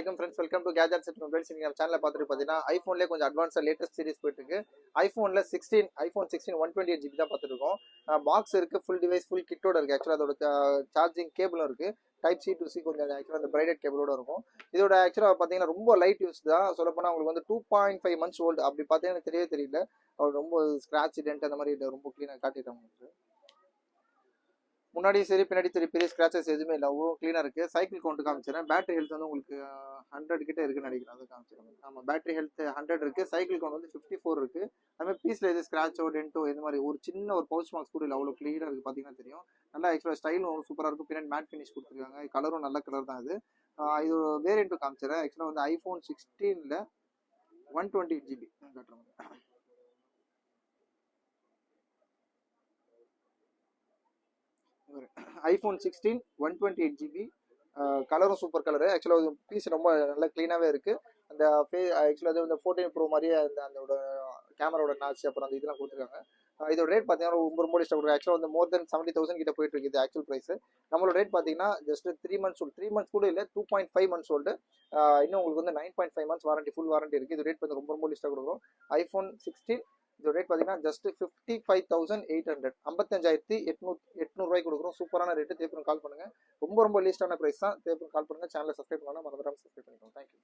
வணக்கம் friends, welcome to gadgets and mobiles. நீங்கள் நம்ம சேனலில் பார்த்துட்டு பார்த்தீங்கன்னா ஐஃபோன்லேயே கொஞ்சம் அட்வான்ஸாக லேட்டஸ்ட் சீரிஸ் போயிட்டு இருக்கு. ஐஃபோன் 16 128GB தான் பார்த்துருக்கோம். பாக்ஸ் இருக்குது, ஃபுல் டிவைஸ் ஃபுல் கிட்டோட இருக்குது. ஆக்சுவலாக அதோட சார்ஜிங் கேபிளும் இருக்குது. டைப் சி டு சி கொஞ்சம் ஆக்சுவலாக அந்த பிரைடட் கேபிளோட இருக்கும். இதோட ஆக்சுவலாக பார்த்தீங்கன்னா ரொம்ப லைட் யூஸ் தான். சொல்லப்போனால் உங்களுக்கு வந்து 2.5 months ஓல்டு. அப்படி பார்த்தீங்கன்னா தெரியல. அவர் ரொம்ப ஸ்க்ராட்ச் டென்ட் அந்த மாதிரி ரொம்ப க்ளீனாக காட்டிட்டாங்க உங்களுக்கு. முன்னாடி சரி பின்னாடி சரி பெரிய ஸ்க்ராச்சஸ் எதுவுமே இல்லை, அவ்வளோ க்ளீனாக இருக்குது. சைக்கிள் கவுண்ட் காமிச்சிடறேன். பேட்டரி ஹெல்த் வந்து உங்களுக்கு 100 கிட்ட இருக்குன்னு நினைக்கிறேன். அதை காமிச்சிடறேன். ஆமாம், பேட்டரி ஹெல்த் 100 இருக்குது. சைக்கிள் கவுண்ட் வந்து 54 இருக்குது. அதுமாதிரி பீஸில் எது ஸ்க்ராச்சோ டென்ட்டோ இந்த மாதிரி ஒரு சின்ன ஒரு பவுச் மார்க்ஸ் கூட இல்லை, அவ்வளோ க்ளீனாக இருக்குது. பார்த்தீங்கன்னா தெரியும். நல்லா ஆக்சுவலாக ஸ்டைலும் சூப்பராக இருக்கும். பின்னாடி மேட் ஃபினிஷ் கொடுத்துருக்காங்க. கலரும் நல்ல கலர் தான் இது. இது வேரியண்ட்டும் காமிச்சிடறேன். ஆக்சுவலாக வந்து iPhone 16 128GB காட்டுறாங்க. iPhone 16 128GB, கலரும் சூப்பர் கலரு. ஆக்சுவலாக பீஸ் ரொம்ப நல்லா க்ளீனாகவே இருக்குது. அந்த ஆக்சுவலாக வந்து 14 Pro மாதிரியே அதோட கேமராவோட நாச்சு அப்புறம் அந்த இதெல்லாம் கொடுத்துருக்காங்க. இதோட ரேட் பார்த்தீங்கன்னா ரொம்ப இஷ்டம் கொடுக்குறேன். ஆக்சுவலாக வந்து மோர் தென் 70,000 கிட்ட போயிட்டு இருக்குது ஆக்சுவல் ப்ரைஸ். நம்மளோட ரேட் பார்த்தீங்கன்னா ஜஸ்ட் 3 months ஓல்டு. 3 months கூட இல்லை, 2.5 months ஓல்டு. இன்னும் உங்களுக்கு வந்து 9.5 months வாரண்டி, ஃபுல் வாரண்டி இருக்குது. இது ரேட் வந்து ரொம்ப இஷ்டம் கொடுக்குறோம். iPhone 16 இதோட ரேட் பார்த்தீங்கன்னா ஜஸ்ட் 55,800, 55,800 ரூபாய்க்கு கொடுக்குறோம். சூப்பரான ரேட்டு. தேவைப்படும் கால் பண்ணுங்க. ரொம்ப லீஸ்டான ப்ரைஸ் தான். தேவைப்படும் கால் பண்ணுங்க. சேனலை சப்ஸ்கிரைப் பண்ணலாம், மறந்துடாம சப்ஸ்கிரைப் பண்ணிக்கோங்க. தேங்க்யூ.